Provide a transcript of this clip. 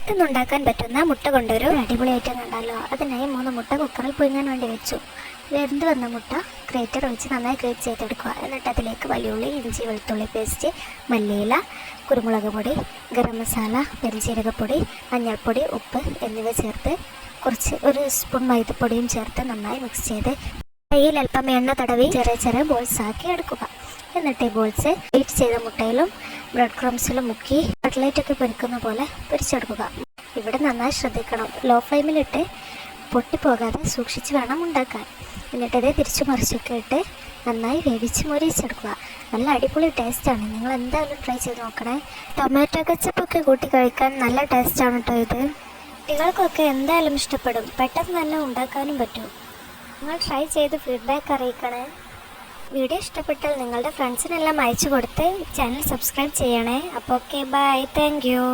പെട്ടെന്ന് ഉണ്ടാക്കാൻ പറ്റുന്ന മുട്ട കൊണ്ടൊരു അടിപൊളി ഐറ്റം ഉണ്ടല്ലോ. അതിനായി 3 മുട്ട കുക്കറിൽ പുഴുങ്ങാൻ വേണ്ടി വെച്ചു. വെന്ത് വന്ന മുട്ട ഗ്രേറ്റർ വെച്ച് നന്നായി ഗ്രേറ്റ് ചെയ്തെടുക്കുക. എന്നിട്ട് അതിലേക്ക് വലിയുള്ളി, ഇഞ്ചി, വെളുത്തുള്ളി പേസ്റ്റ്, മല്ലിയില, കുരുമുളക് പൊടി, ഗരം മസാല, പെരുംജീരകപ്പൊടി, മഞ്ഞൾപ്പൊടി, ഉപ്പ് എന്നിവ ചേർത്ത് ഒരു സ്പൂൺ മൈദപ്പൊടിയും ചേർത്ത് നന്നായി മിക്സ് ചെയ്ത് കയ്യിൽ അല്പം എണ്ണ തടവി ചെറിയ ചെറിയ ബോൾസ് ആക്കി എടുക്കുക. എന്നിട്ട് ഈ ബോൾസ് ബീറ്റ് ചെയ്ത മുട്ടയിലും ബ്രെഡ് ക്രംസിലും മുക്കി കട്ട്ലേറ്റൊക്കെ പൊരിക്കുന്ന പോലെ പൊരിച്ചെടുക്കുക. ഇവിടെ നന്നായി ശ്രദ്ധിക്കണം, ലോ ഫ്ലെയിമിലിട്ട് പൊട്ടിപ്പോകാതെ സൂക്ഷിച്ച് വേണം ഉണ്ടാക്കാൻ. എന്നിട്ടത് തിരിച്ചു മറിച്ചൊക്കെ ഇട്ട് നന്നായി വേവിച്ച് മൊരിച്ചെടുക്കുക. നല്ല അടിപൊളി ടേസ്റ്റാണ്, നിങ്ങൾ എന്തായാലും ട്രൈ ചെയ്ത് നോക്കണേ. ടൊമാറ്റോ കെച്ചപ്പൊക്കെ കൂട്ടി കഴിക്കാൻ നല്ല ടേസ്റ്റാണ് കേട്ടോ ഇത്. കുട്ടികൾക്കൊക്കെ എന്തായാലും ഇഷ്ടപ്പെടും, പെട്ടെന്ന് തന്നെ ഉണ്ടാക്കാനും പറ്റും. നിങ്ങൾ ട്രൈ ചെയ്ത് ഫീഡ്ബാക്ക് അറിയിക്കണേ. വീഡിയോ ഇഷ്ടപ്പെട്ടാൽ നിങ്ങളുടെ ഫ്രണ്ട്സിനെല്ലാം അയച്ചു കൊടുത്ത് ചാനൽ സബ്സ്ക്രൈബ് ചെയ്യണേ. അപ്പോൾ ഓക്കെ, ബൈ, താങ്ക് യു.